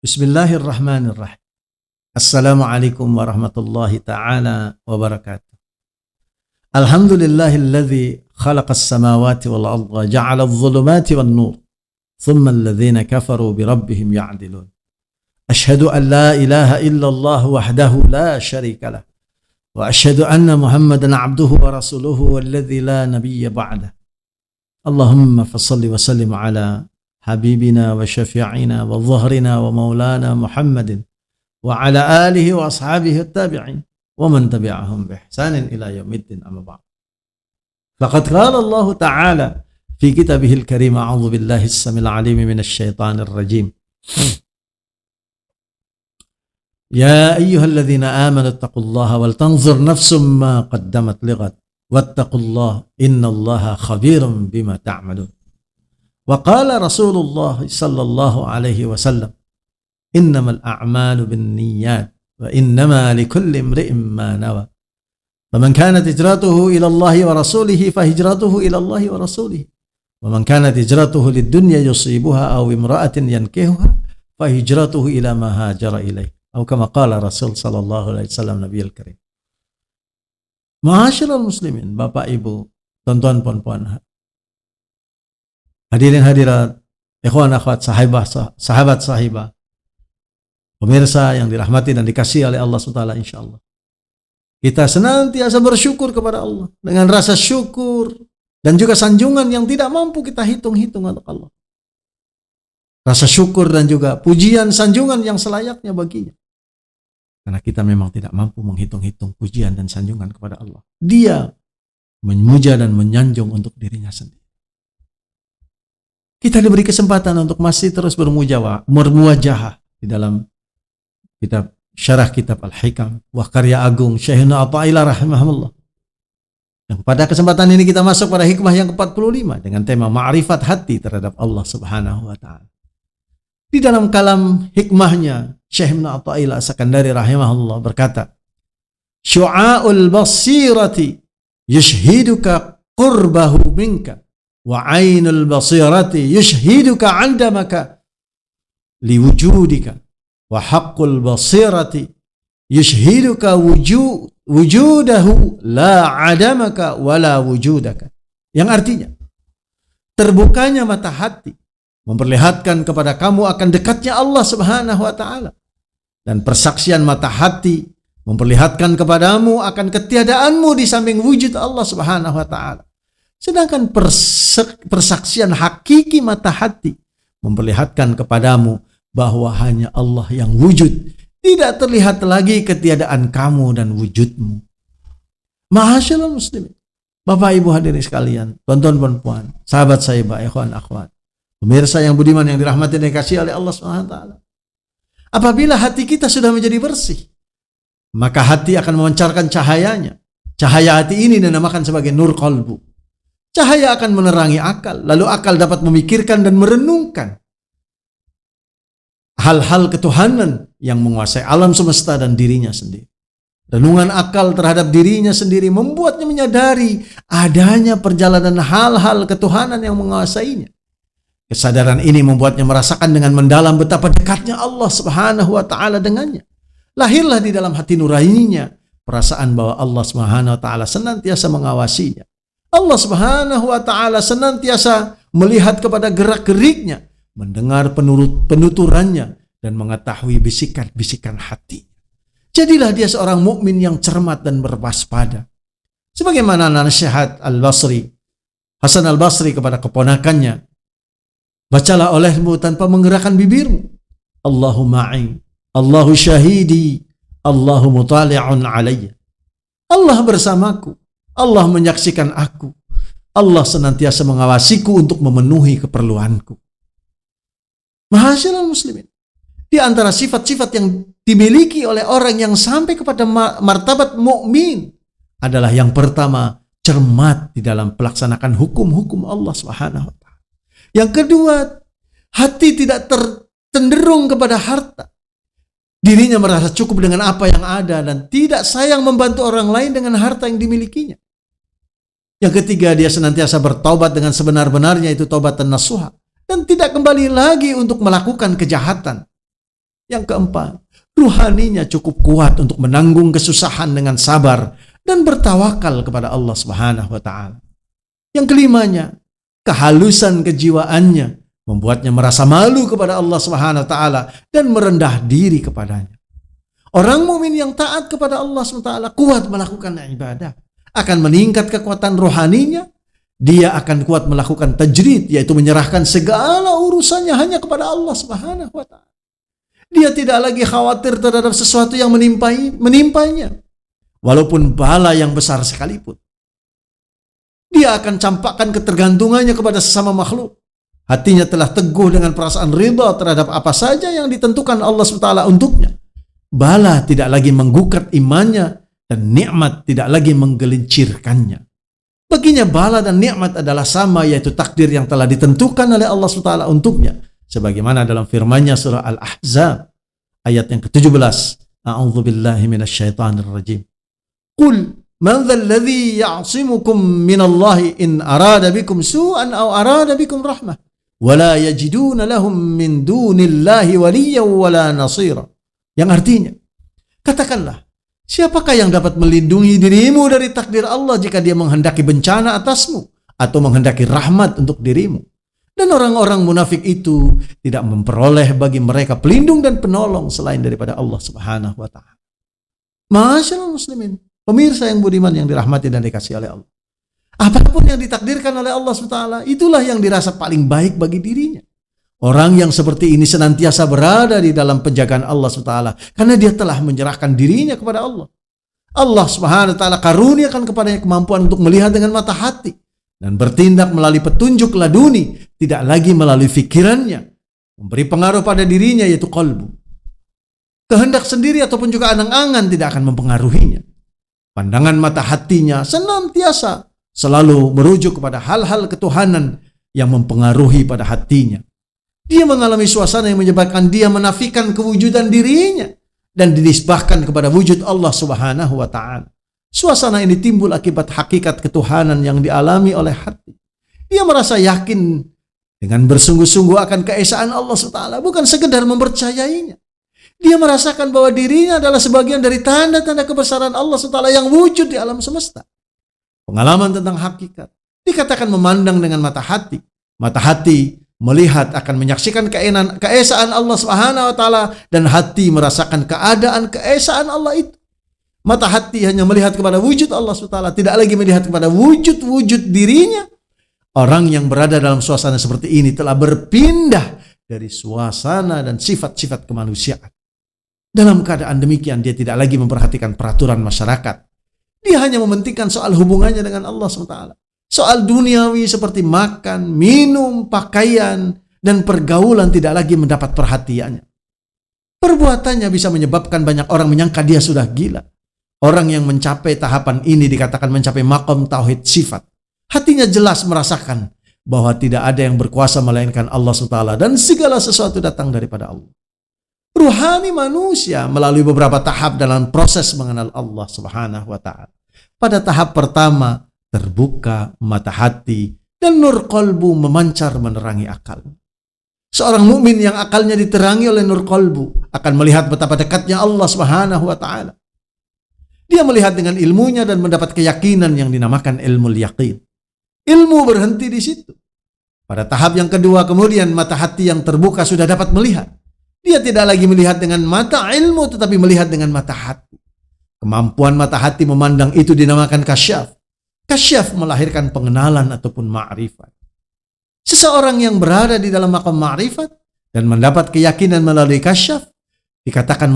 Bismillahirrahmanirrahim. Assalamualaikum warahmatullahi ta'ala wabarakatuh. Alhamdulillahilladzi khalaqas samawati wal arda ja'ala adh-dhulumati wan nur. Thumma alladhina kafaru bi rabbihim ya'dilun. Ashhadu an la ilaha illallah wahdahu la syarika lah. Wa ashhadu anna Muhammadan 'abduhu wa rasuluhu walladzi la nabiyya ba'dah. Allahumma fassalli wa sallim ala habibina wa syafi'ina wa dhahrina wa maulana Muhammadin wa ala alihi wa ashabihi at-tabi'in wa man tabi'ahum bi ihsanin ila yaumiddin amma ba'd. Faqad qala Allah ta'ala fi kitabihil karim a'udzu billahi as-samil 'alim minasy syaithanir rajim. Ya ayyuhalladzina amanu taqullaha wal tanzur nafsum ma qaddamat lighad wattaqullaha innallaha khabirum bima ta'malun. Wa qala Rasulullah sallallahu alaihi wasallam, innamal a'malu binniyat wa innama likulli imri'in ma nawa. Faman kanat hijratuhu ila Allah wa rasulih fa hijratuhu ila Allah wa rasulih. Wa man kanat hijratuhu lid-dunya yusibuha aw imra'atin yankihuha fa hijratuhu ila ma hajara ilaih. Atau kama qala Rasul sallallahu alaihi wasallam Nabiyul Karim. Ma'asyiral muslimin, Bapak Ibu, tuan-tuan puan-puan, hadirin hadirat, ikhwan akhwat, sahabat sahibah, pemirsa yang dirahmati dan dikasihi oleh Allah SWT, insyaallah. Kita senantiasa bersyukur kepada Allah dengan rasa syukur dan juga sanjungan yang tidak mampu kita hitung-hitung untuk Allah. Rasa syukur dan juga pujian sanjungan yang selayaknya baginya. Karena kita memang tidak mampu menghitung-hitung pujian dan sanjungan kepada Allah. Dia memuja dan menyanjung untuk dirinya sendiri. Kita diberi kesempatan untuk masih terus bermuwajahah di dalam kitab syarah kitab Al-Hikam wa karya agung Syekhuna Athaillah rahimahullah. Dan pada kesempatan ini kita masuk pada hikmah yang ke-45 dengan tema ma'rifat hati terhadap Allah Subhanahu wa taala. Di dalam kalam hikmahnya, Syekh Ibn Athaillah As-Sakandari rahimahullah berkata, syu'a'ul basirati yushhiduka qurbahu minka wa 'ainul basirati yushhiduka 'indamaka liwujudika wa haqqul basirati yushhiduka wujudahu la 'adamaka wala wujudaka. Yang artinya, terbukanya mata hati memperlihatkan kepada kamu akan dekatnya Allah Subhanahu wa taala, dan persaksian mata hati memperlihatkan kepadamu akan ketiadaanmu di samping wujud Allah Subhanahu wa taala. Sedangkan persaksian hakiki mata hati memperlihatkan kepadamu bahwa hanya Allah yang wujud, tidak terlihat lagi ketiadaan kamu dan wujudmu. Ma'asyiral muslimin, Bapak Ibu hadirin sekalian, tuan-tuan puan-puan, sahabat sahibah, ikhwan akhwat, pemirsa yang budiman yang dirahmati dan dikasihi oleh Allah Subhanahu wa taala. Apabila hati kita sudah menjadi bersih, maka hati akan memancarkan cahayanya. Cahaya hati ini dinamakan sebagai nur qalbu. Cahaya akan menerangi akal, lalu akal dapat memikirkan dan merenungkan hal-hal ketuhanan yang menguasai alam semesta dan dirinya sendiri. Renungan akal terhadap dirinya sendiri membuatnya menyadari adanya perjalanan hal-hal ketuhanan yang menguasainya. Kesadaran ini membuatnya merasakan dengan mendalam betapa dekatnya Allah Subhanahu wa taala dengannya. Lahirlah di dalam hati nuraninya perasaan bahwa Allah Subhanahu wa taala senantiasa mengawasinya. Allah Subhanahu wa taala senantiasa melihat kepada gerak-geriknya, mendengar penuturannya dan mengetahui bisikan-bisikan hati. Jadilah dia seorang mukmin yang cermat dan berwaspada. Sebagaimana nasihat Al-Basri, Hasan Al-Basri kepada keponakannya, bacalah olehmu tanpa menggerakkan bibirmu. Allahu ma'i, Allahu syahidi, Allahu mutali'un alayya. Allah bersamaku, Allah menyaksikan aku, Allah senantiasa mengawasiku untuk memenuhi keperluanku. Ma'asyiral muslimin, di antara sifat-sifat yang dimiliki oleh orang yang sampai kepada martabat mukmin adalah yang pertama, cermat di dalam pelaksanakan hukum-hukum Allah Subhanahu wa taala. Yang kedua, hati tidak tercenderung kepada harta. Dirinya merasa cukup dengan apa yang ada dan tidak sayang membantu orang lain dengan harta yang dimilikinya. Yang ketiga, dia senantiasa bertaubat dengan sebenar-benarnya, itu taubatan nasuha, dan tidak kembali lagi untuk melakukan kejahatan. Yang keempat, ruhaninya cukup kuat untuk menanggung kesusahan dengan sabar dan bertawakal kepada Allah Subhanahu wa taala. Yang kelimanya, kehalusan kejiwaannya membuatnya merasa malu kepada Allah Subhanahu wa taala dan merendah diri kepadanya. Orang mukmin yang taat kepada Allah Subhanahu wa taala kuat melakukan ibadah, akan meningkat kekuatan rohaninya. Dia akan kuat melakukan tajrid, yaitu menyerahkan segala urusannya hanya kepada Allah Subhanahu wa taala. Dia tidak lagi khawatir terhadap sesuatu yang menimpanya, walaupun bala yang besar sekalipun. Dia akan campakkan ketergantungannya kepada sesama makhluk. Hatinya telah teguh dengan perasaan ridha terhadap apa saja yang ditentukan Allah SWT untuknya. Bala tidak lagi menggugat imannya dan nikmat tidak lagi menggelincirkannya. Baginya bala dan nikmat adalah sama, yaitu takdir yang telah ditentukan oleh Allah SWT untuknya. Sebagaimana dalam firman-Nya surah Al-Ahzab ayat yang ke-17. A'udzubillahi minasyaitonir rajim. Qul man dzal ladzi ya'simukum minallahi in arada bikum su'an aw arada bikum rahmah wa la yajiduna lahum min dunillahi waliyyan wala nasira. Yang artinya, katakanlah, siapakah yang dapat melindungi dirimu dari takdir Allah jika dia menghendaki bencana atasmu atau menghendaki rahmat untuk dirimu? Dan orang-orang munafik itu tidak memperoleh bagi mereka pelindung dan penolong selain daripada Allah Subhanahu wa taala. Masyaallah muslimin, pemirsa yang budiman yang dirahmati dan dikasihi oleh Allah. Apapun yang ditakdirkan oleh Allah Subhanahu wa taala, itulah yang dirasa paling baik bagi dirinya. Orang yang seperti ini senantiasa berada di dalam penjagaan Allah Subhanahu wa taala karena dia telah menyerahkan dirinya kepada Allah. Allah Subhanahu wa taala karuniakan kepadanya kemampuan untuk melihat dengan mata hati dan bertindak melalui petunjuk laduni, tidak lagi melalui fikirannya, memberi pengaruh pada dirinya yaitu qalbu. Kehendak sendiri ataupun juga angan-angan tidak akan mempengaruhinya. Pandangan mata hatinya senantiasa selalu merujuk kepada hal-hal ketuhanan yang mempengaruhi pada hatinya. Dia mengalami suasana yang menyebabkan dia menafikan kewujudan dirinya dan dinisbahkan kepada wujud Allah Subhanahu wa taala. Suasana ini timbul akibat hakikat ketuhanan yang dialami oleh hati. Dia merasa yakin dengan bersungguh-sungguh akan keesaan Allah SWT, bukan sekedar mempercayainya. Dia merasakan bahwa dirinya adalah sebagian dari tanda-tanda kebesaran Allah SWT yang wujud di alam semesta. Pengalaman tentang hakikat dikatakan memandang dengan mata hati. Mata hati melihat akan menyaksikan keesaan Allah Subhanahu wa taala dan hati merasakan keadaan keesaan Allah itu. Mata hati hanya melihat kepada wujud Allah SWT, tidak lagi melihat kepada wujud-wujud dirinya. Orang yang berada dalam suasana seperti ini telah berpindah dari suasana dan sifat-sifat kemanusiaan. Dalam keadaan demikian, dia tidak lagi memperhatikan peraturan masyarakat. Dia hanya mementingkan soal hubungannya dengan Allah SWT. Soal duniawi seperti makan, minum, pakaian, dan pergaulan tidak lagi mendapat perhatiannya. Perbuatannya bisa menyebabkan banyak orang menyangka dia sudah gila. Orang yang mencapai tahapan ini dikatakan mencapai maqam tauhid sifat. Hatinya jelas merasakan bahwa tidak ada yang berkuasa melainkan Allah SWT dan segala sesuatu datang daripada Allah. Ruhani manusia melalui beberapa tahap dalam proses mengenal Allah Subhanahu wa taala. Pada tahap pertama, terbuka mata hati dan nur qalbu memancar menerangi akal. Seorang mukmin yang akalnya diterangi oleh nur qalbu akan melihat betapa dekatnya Allah Subhanahu wa taala. Dia melihat dengan ilmunya dan mendapat keyakinan yang dinamakan ilmu yaqin. Ilmu berhenti di situ. Pada tahap yang kedua kemudian mata hati yang terbuka sudah dapat melihat. Dia tidak lagi melihat dengan mata ilmu tetapi melihat dengan mata hati. Kemampuan mata hati memandang itu dinamakan kasyaf. Kasyaf melahirkan pengenalan ataupun ma'rifat. Seseorang yang berada di dalam maqam ma'rifat dan mendapat keyakinan melalui kasyaf dikatakan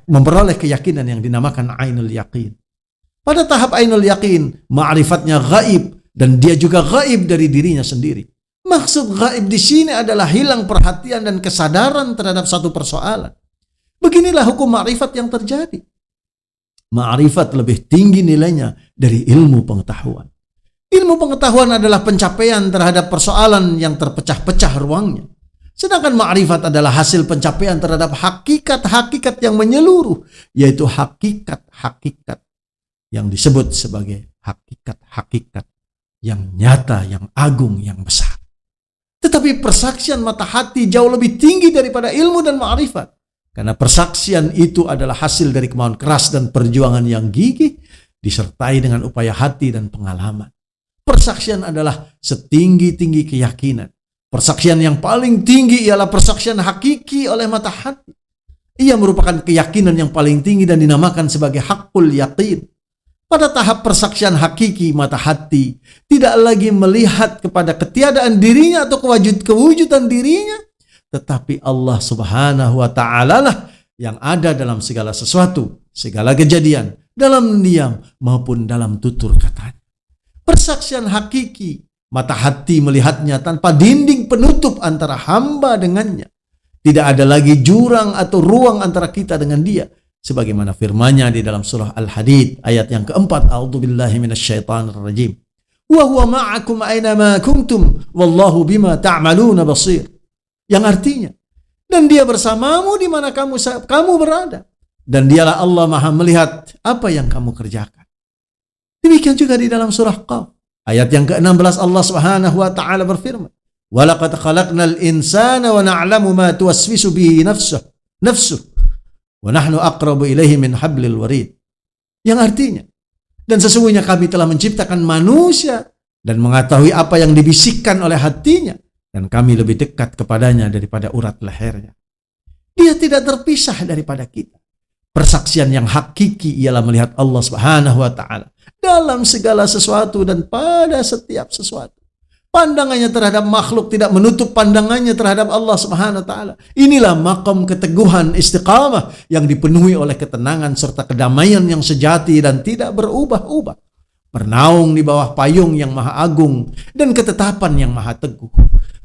memperoleh keyakinan yang dinamakan ainul yaqin. Pada tahap ainul yaqin, ma'rifatnya gaib dan dia juga gaib dari dirinya sendiri. Maksud gaib di sini adalah hilang perhatian dan kesadaran terhadap satu persoalan. Beginilah hukum ma'rifat yang terjadi. Ma'rifat lebih tinggi nilainya dari ilmu pengetahuan. Ilmu pengetahuan adalah pencapaian terhadap persoalan yang terpecah-pecah ruangnya. Sedangkan ma'rifat adalah hasil pencapaian terhadap hakikat-hakikat yang menyeluruh, yaitu hakikat-hakikat yang disebut sebagai hakikat-hakikat yang nyata, yang agung, yang besar. Tetapi persaksian mata hati jauh lebih tinggi daripada ilmu dan ma'rifat. Karena persaksian itu adalah hasil dari kemauan keras dan perjuangan yang gigih, disertai dengan upaya hati dan pengalaman. Persaksian adalah setinggi-tinggi keyakinan. Persaksian yang paling tinggi ialah persaksian hakiki oleh mata hati. Ia merupakan keyakinan yang paling tinggi dan dinamakan sebagai haqqul yaqin. Pada tahap persaksian hakiki, mata hati tidak lagi melihat kepada ketiadaan dirinya atau kewujudan dirinya, tetapi Allah Subhanahu wa Ta'ala lah yang ada dalam segala sesuatu, segala kejadian, dalam diam maupun dalam tutur katanya. Persaksian hakiki, mata hati melihatnya tanpa dinding penutup antara hamba dengannya. Tidak ada lagi jurang atau ruang antara kita dengan dia. Sebagaimana firman-Nya di dalam surah Al-Hadid ayat yang keempat, A'udzubillahi minasyaitonirrajim. Wa huwa ma'akum aina ma kuntum wallahu bima ta'maluna basir. Yang artinya, dan dia bersamamu di mana kamu berada, dan dialah Allah Maha melihat apa yang kamu kerjakan. Demikian juga di dalam surah Qaf ayat yang ke-16, Allah Subhanahu wa Ta'ala berfirman, wa laqad khalaqnal insana wa na'lamu ma tuwaswisu bihi nafsuh wa nahnu aqrabu ilaihi min hablil warid. Yang artinya, dan sesungguhnya kami telah menciptakan manusia dan mengetahui apa yang dibisikkan oleh hatinya, dan kami lebih dekat kepadanya daripada urat lehernya. Dia tidak terpisah daripada kita. Persaksian yang hakiki ialah melihat Allah Subhanahu wa Ta'ala dalam segala sesuatu dan pada setiap sesuatu. Pandangannya terhadap makhluk tidak menutup pandangannya terhadap Allah Subhanahu wa Ta'ala. Inilah maqam keteguhan istiqamah yang dipenuhi oleh ketenangan serta kedamaian yang sejati dan tidak berubah-ubah. Bernaung di bawah payung yang maha agung dan ketetapan yang maha teguh.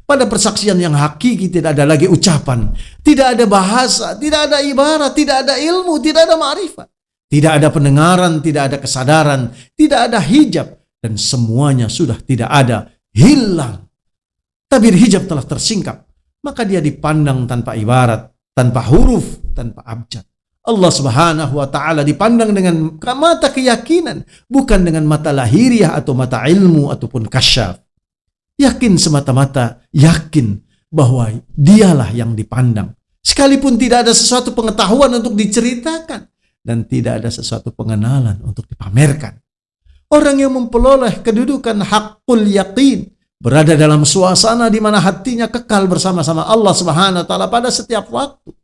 Pada persaksian yang hakiki tidak ada lagi ucapan, tidak ada bahasa, tidak ada ibarat, tidak ada ilmu, tidak ada ma'rifat, tidak ada pendengaran, tidak ada kesadaran, tidak ada hijab, dan semuanya sudah tidak ada, hilang. Tabir hijab telah tersingkap, maka dia dipandang tanpa ibarat, tanpa huruf, tanpa abjad. Allah Subhanahu wa Ta'ala dipandang dengan mata keyakinan, bukan dengan mata lahiriah atau mata ilmu ataupun kasyaf. Yakin semata-mata, yakin bahwa dialah yang dipandang. Sekalipun tidak ada sesuatu pengetahuan untuk diceritakan dan tidak ada sesuatu pengenalan untuk dipamerkan. Orang yang memperoleh kedudukan haqqul yaqin berada dalam suasana di mana hatinya kekal bersama-sama Allah Subhanahu wa Ta'ala pada setiap waktu,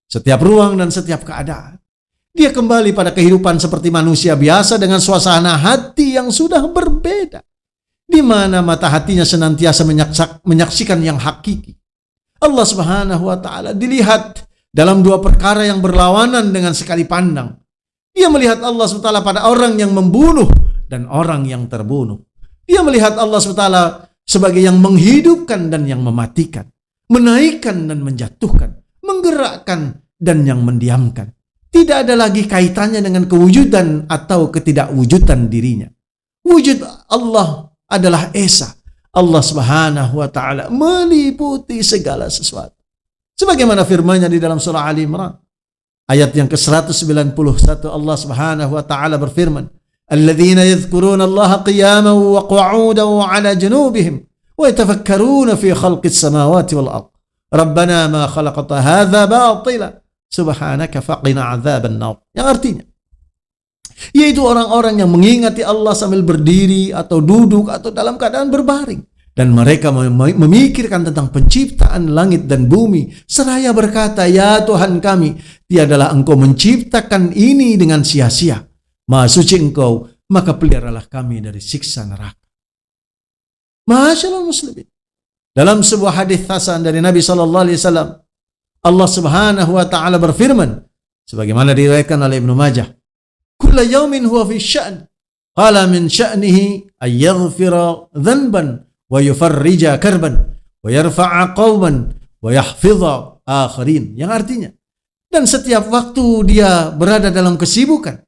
setiap ruang dan setiap keadaan. Dia kembali pada kehidupan seperti manusia biasa dengan suasana hati yang sudah berbeda, di mana mata hatinya senantiasa menyaksikan yang hakiki. Allah Subhanahu wa Ta'ala dilihat dalam dua perkara yang berlawanan dengan sekali pandang. Dia melihat Allah SWT pada orang yang membunuh dan orang yang terbunuh. Dia melihat Allah SWT sebagai yang menghidupkan dan yang mematikan, menaikkan dan menjatuhkan, menggerakkan dan yang mendiamkan. Tidak ada lagi kaitannya dengan kewujudan atau ketidakwujudan dirinya. Wujud Allah adalah Esa. Allah Subhanahu wa Ta'ala meliputi segala sesuatu. Sebagaimana firman-Nya di dalam surah Ali Imran ayat yang ke-191, Allah Subhanahu wa Ta'ala berfirman, alladzina yadhkuruna Allah qiyaman wa qu'udan wa 'ala junubihim wa yatafakkaruna fi khalqis samawati wal ard rabbana ma khalaqta hadza batila subhanaka faqina 'adzaban nar. Yang artinya, yaitu orang-orang yang mengingati Allah sambil berdiri atau duduk atau dalam keadaan berbaring, dan mereka memikirkan tentang penciptaan langit dan bumi seraya berkata, ya Tuhan kami, tiadalah Engkau menciptakan ini dengan sia-sia. Maha suci Engkau, maka peliharalah kami dari siksa neraka. Masyaallah muslimin, dalam sebuah hadis hasan dari Nabi SAW, Allah Subhanahu wa Ta'ala berfirman sebagaimana diriwayatkan oleh Ibnu Majah, kulla yaumin huwa fi sya'n, qala min sya'nihi ay yaghfira dhanban wa yufarrija karban wa yarfa'a qauman wa yahfidha akharin. Yang artinya, dan setiap waktu dia berada dalam kesibukan.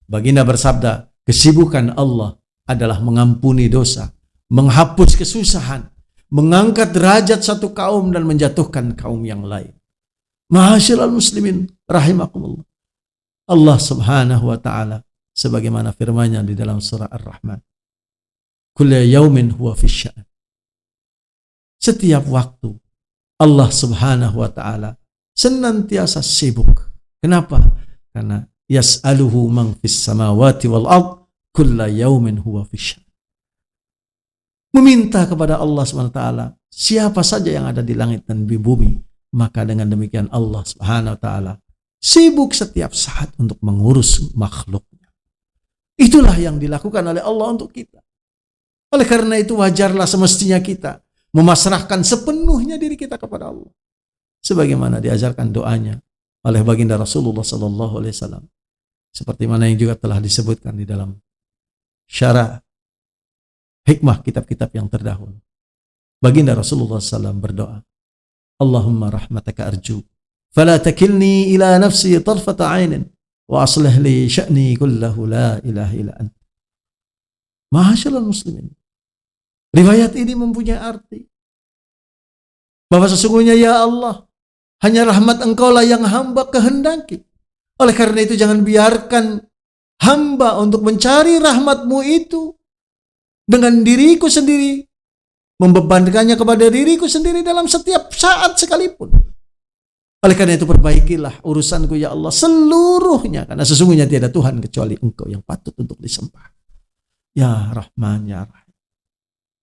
Baginda bersabda, kesibukan Allah adalah mengampuni dosa, menghapus kesusahan, mengangkat derajat satu kaum dan menjatuhkan kaum yang lain. Ma'asyiral muslimin rahimakumullah. Allah Subhanahu wa Ta'ala sebagaimana firman-Nya di dalam surah Ar-Rahman, kullu yaumin huwa fi sya'n. Setiap waktu Allah Subhanahu wa Ta'ala senantiasa sibuk. Kenapa? Karena yas'aluhu man fis samawati wal ard kulla yaumin huwa fish. Meminta kepada Allah SWT, siapa saja yang ada di langit dan di bumi, maka dengan demikian Allah SWT sibuk setiap saat untuk mengurus makhluknya. Itulah yang dilakukan oleh Allah untuk kita. Oleh karena itu wajarlah semestinya kita memasrahkan sepenuhnya diri kita kepada Allah, sebagaimana diajarkan doanya oleh baginda Rasulullah SAW, seperti mana yang juga telah disebutkan di dalam syarah hikmah kitab-kitab yang terdahulu. Baginda Rasulullah SAW berdoa, Allahumma rahmataka arju, fala takilni ila nafsi tarfata ainin, wa aslih li sya'ni kullahu la ilaha illa anta. Ma'asyiral muslimin, riwayat ini mempunyai arti bahwa sesungguhnya ya Allah, hanya rahmat Engkau lah yang hamba kehendaki. Oleh karena itu jangan biarkan hamba untuk mencari rahmat-Mu itu dengan diriku sendiri, membebankannya kepada diriku sendiri dalam setiap saat sekalipun. Oleh karena itu perbaikilah urusanku ya Allah seluruhnya, karena sesungguhnya tiada Tuhan kecuali Engkau yang patut untuk disembah. Ya Rahman ya Rahim.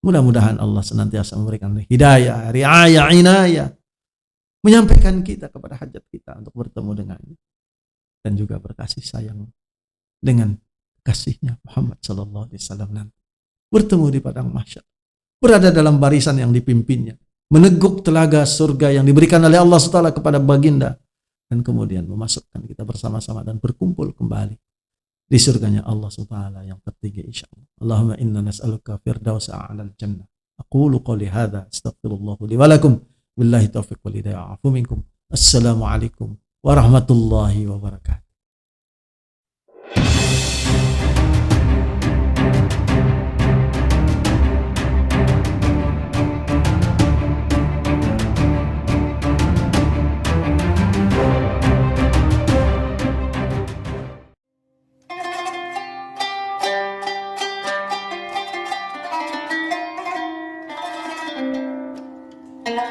Mudah-mudahan Allah senantiasa memberikan hidayah, riayah, inayah, menyampaikan kita kepada hajat kita untuk bertemu dengannya, dan juga berkasih sayang dengan kasihnya Muhammad sallallahu alaihi wasallam nanti. Bertemu di padang mahsyar, berada dalam barisan yang dipimpinnya, meneguk telaga surga yang diberikan oleh Allah SWT kepada baginda, dan kemudian memasukkan kita bersama-sama dan berkumpul kembali di surganya Allah SWT yang tertinggi insyaallah. Allahumma inna nas'aluka firdausa a'lal jannah. Aqulu qawli hadza astaghfirullah li wa lakum. Billahi taufiq wal hidayah. Afu minkum. Assalamualaikum warahmatullahi wabarakatuh. La